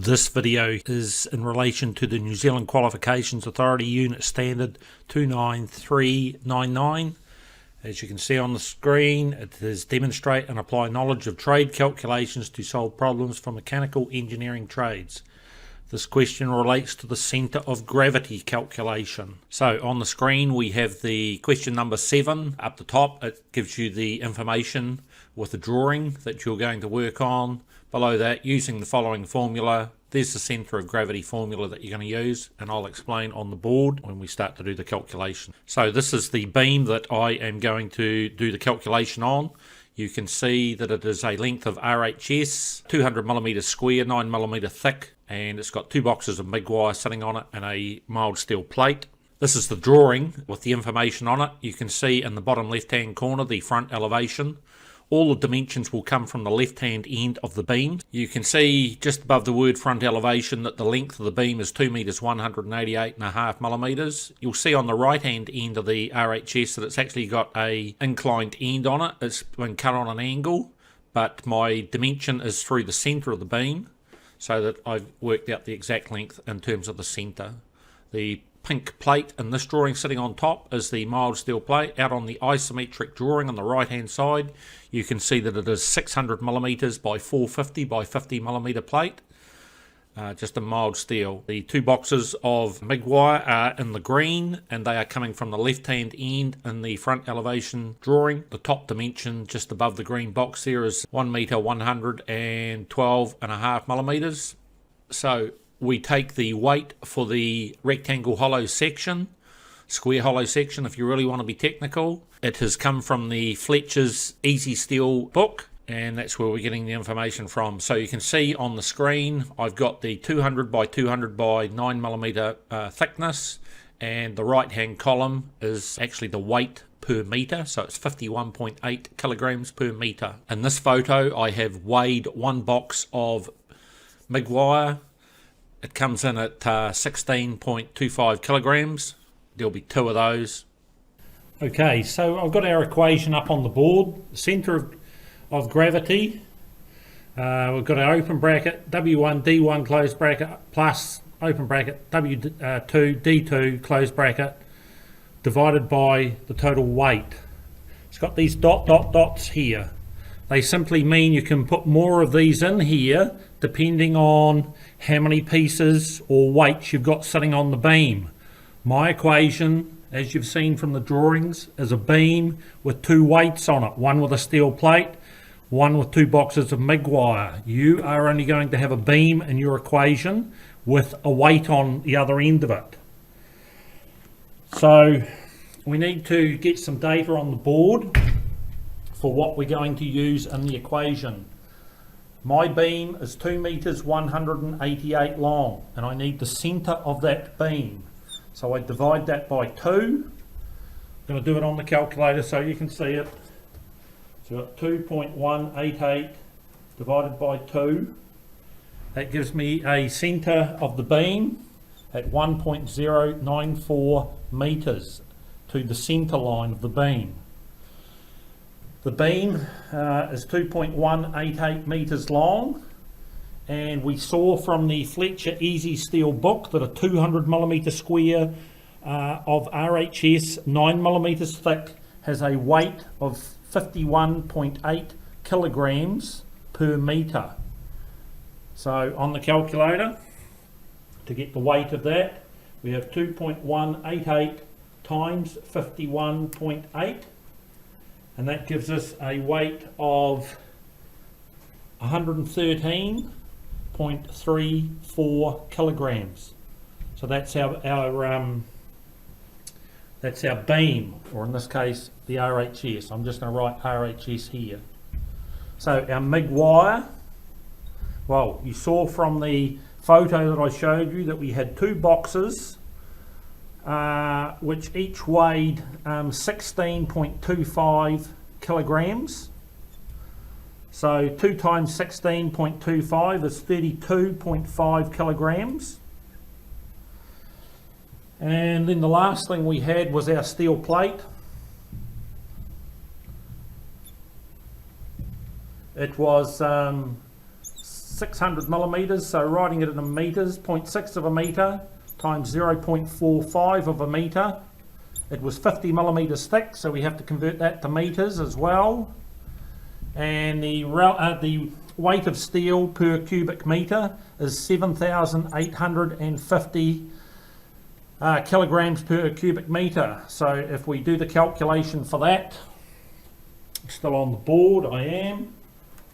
This video is in relation to the New Zealand Qualifications Authority Unit Standard 29399. As you can see on the screen, it is demonstrate and apply knowledge of trade calculations to solve problems for mechanical engineering trades. This question relates to the centre of gravity calculation. So on the screen we have the question number 7 up the top. It gives you the information with the drawing that you're going to work on. Below that, using the following formula, there's the centre of gravity formula that you're going to use, and I'll explain on the board when we start to do the calculation. So this is the beam that I am going to do the calculation on. You can see that it is a length of RHS, 200mm square, 9mm thick, and it's got two boxes of MIG wire sitting on it and a mild steel plate. This is the drawing with the information on it. You can see in the bottom left hand corner the front elevation. All the dimensions will come from the left hand end of the beam. You can see just above the word front elevation that the length of the beam is 2 meters 188.5 millimeters. You'll see on the right hand end of the RHS that it's actually got a inclined end on it. It's been cut on an angle, but my dimension is through the center of the beam, so that I've worked out the exact length in terms of the center. The pink plate in this drawing sitting on top is the mild steel plate. Out on the isometric drawing on the right hand side, you can see that it is 600mm by 450 by 50mm plate, just a mild steel. The two boxes of MIG wire are in the green, and they are coming from the left hand end in the front elevation drawing. The top dimension just above the green box there is 1 meter 112.5 millimeters. So we take the weight for the rectangle hollow section, square hollow section if you really want to be technical. It has come from the Fletcher's Easy Steel book, and that's where we're getting the information from. So you can see on the screen I've got the 200 by 200 by 9mm thickness, and the right hand column is actually the weight per meter, so it's 51.8 kilograms per meter. In this photo I have weighed one box of MIG wire. It comes in at 16.25 kilograms. There'll be two of those. Okay, so I've got our equation up on the board. The centre of gravity. We've got our open bracket W1 D1 closed bracket plus open bracket W2 D2 closed bracket divided by the total weight. It's got these dots here. They simply mean you can put more of these in here depending on how many pieces or weights you've got sitting on the beam. My equation, as you've seen from the drawings, is a beam with two weights on it, one with a steel plate, one with two boxes of MIG wire. You are only going to have a beam in your equation with a weight on the other end of it. So we need to get some data on the board for what we're going to use in the equation. My beam is 2 meters 188 long, and I need the center of that beam. So I divide that by 2. I'm going to do it on the calculator so you can see it. So I've got 2.188 divided by 2. That gives me a center of the beam at 1.094 meters to the center line of the beam. The beam is 2.188 meters long, and we saw from the Fletcher Easy Steel book that a 200mm square of RHS 9mm thick has a weight of 51.8 kilograms per meter. So on the calculator, to get the weight of that, we have 2.188 times 51.8. and that gives us a weight of 113.34 kilograms. So that's our beam, or in this case the RHS. I'm just going to write RHS here. So our MIG wire, well, you saw from the photo that I showed you that we had two boxes which each weighed 16.25 kilograms. So 2 times 16.25 is 32.5 kilograms. And then the last thing we had was our steel plate. It was 600 millimetres, so writing it in metres, 0.6 of a metre times 0.45 of a metre. It was 50 millimetres thick, so we have to convert that to metres as well. And the weight of steel per cubic metre is 7,850 kilograms per cubic metre. So if we do the calculation for that, still on the board, I am.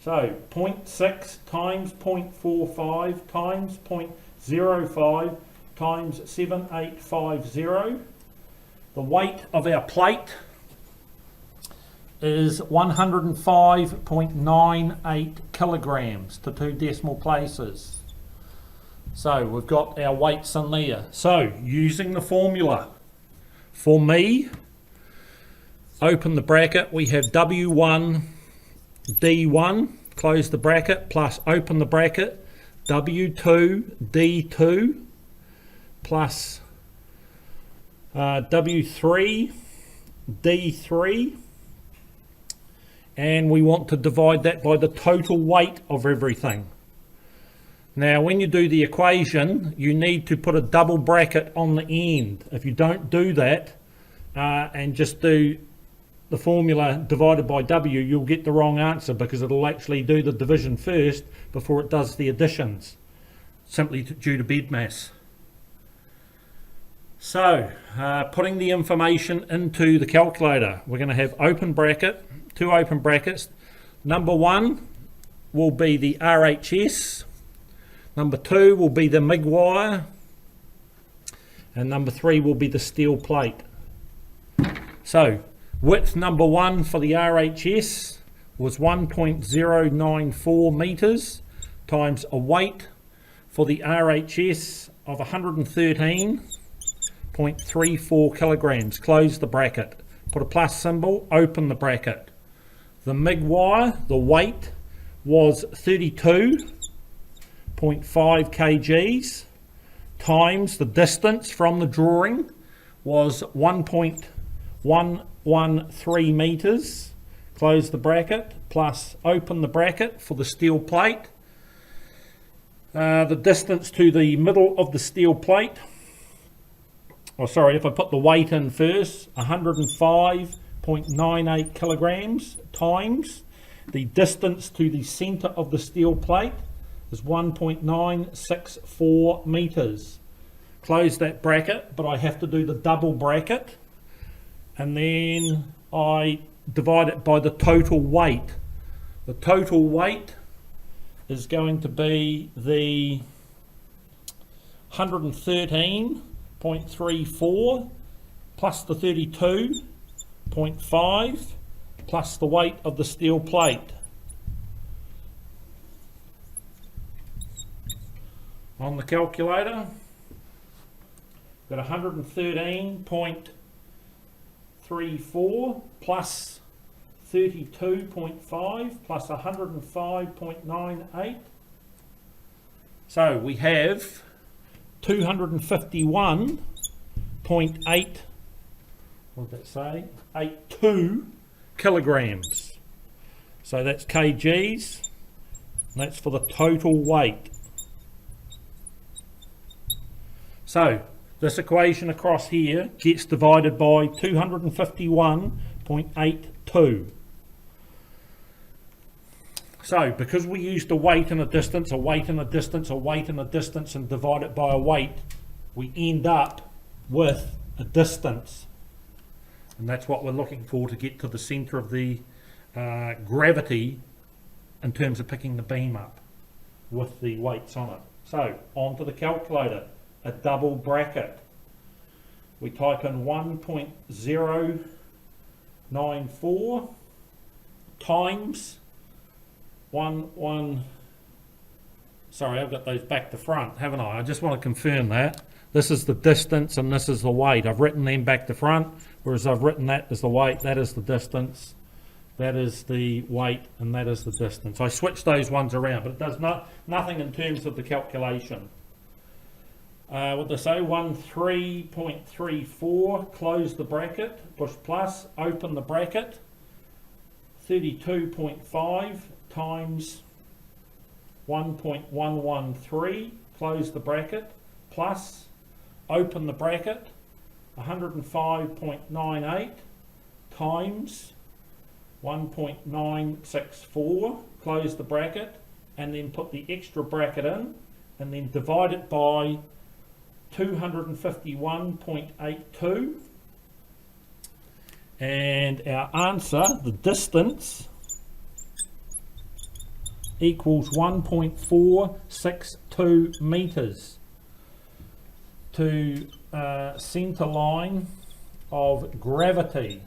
So 0.6 times 0.45 times 0.05 times 7850. The weight of our plate is 105.98 kilograms to 2 decimal places. So we've got our weights in there. So using the formula, for me, open the bracket, we have W1 D1, close the bracket, plus open the bracket, W2 D2 plus W3 D3, and we want to divide that by the total weight of everything. Now when you do the equation, you need to put a double bracket on the end. If you don't do that and just do the formula divided by W, you'll get the wrong answer, because it'll actually do the division first before it does the additions, simply due to bed mass. So putting the information into the calculator, we're going to have open bracket, 2 open brackets. Number 1 will be the RHS, number 2 will be the MIG wire, and number 3 will be the steel plate. So width number 1 for the RHS was 1.094 metres times a weight for the RHS of 113.34 kilograms. Close the bracket, put a plus symbol, open the bracket. The MIG wire, the weight was 32.5 kgs times the distance from the drawing was 1.113 metres. Close the bracket, plus open the bracket for the steel plate. The distance to the middle of the steel plate, if I put the weight in first, 105.98 kilograms times the distance to the centre of the steel plate is 1.964 metres. Close that bracket, but I have to do the double bracket, and then I divide it by the total weight. The total weight is going to be the 113.34 plus the 32.5 plus the weight of the steel plate. On the calculator, got 113.34 plus 32.5 plus 105.98. So we have 251.8, what did that say? 82 kilograms. So that's kgs, and that's for the total weight. So this equation across here gets divided by 251.82. So because we used a weight and a distance, a weight and a distance, a weight and a distance, and divide it by a weight, we end up with a distance. And that's what we're looking for to get to the centre of the gravity in terms of picking the beam up with the weights on it. So onto the calculator, a double bracket. We type in 1.094 times sorry, I've got those back to front, haven't I? I just want to confirm that. This is the distance and this is the weight. I've written them back to front, whereas I've written that as the weight, that is the distance, that is the weight, and that is the distance. I switched those ones around, but it does nothing in terms of the calculation. What they say, 13.34, close the bracket, push plus, open the bracket, 32.5 times 1.113, close the bracket, plus, open the bracket, 105.98 times 1.964, close the bracket, and then put the extra bracket in, and then divide it by 251.82, and our answer, the distance, equals 1.462 metres to centre line of gravity.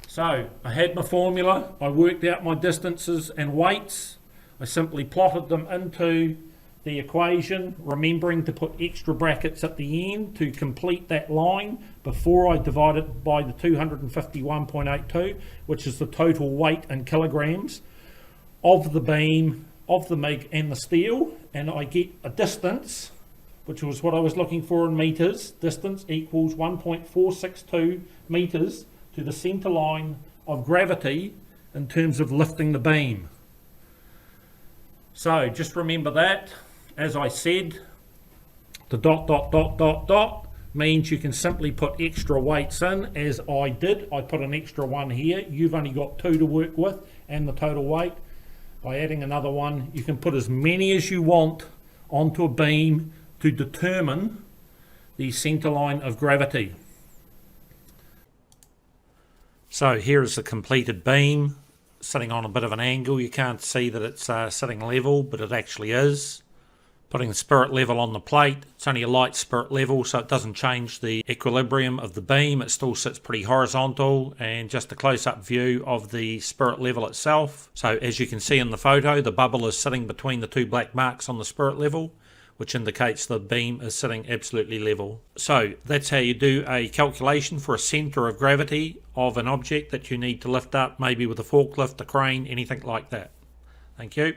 So I had my formula, I worked out my distances and weights, I simply plotted them into the equation, remembering to put extra brackets at the end to complete that line before I divide it by the 251.82, which is the total weight in kilograms of the beam, of the MIG and the steel, and I get a distance, which was what I was looking for in metres. Distance equals 1.462 metres to the centre line of gravity in terms of lifting the beam. So just remember that. As I said, the ... means you can simply put extra weights in, as I did. I put an extra one here. You've only got 2 to work with and the total weight. By adding another one, you can put as many as you want onto a beam to determine the centre line of gravity. So here is the completed beam, sitting on a bit of an angle. You can't see that it's sitting level, but it actually is. Putting the spirit level on the plate, it's only a light spirit level, so it doesn't change the equilibrium of the beam. It still sits pretty horizontal, and just a close-up view of the spirit level itself. So as you can see in the photo, the bubble is sitting between the 2 black marks on the spirit level, which indicates the beam is sitting absolutely level. So that's how you do a calculation for a centre of gravity of an object that you need to lift up, maybe with a forklift, a crane, anything like that. Thank you.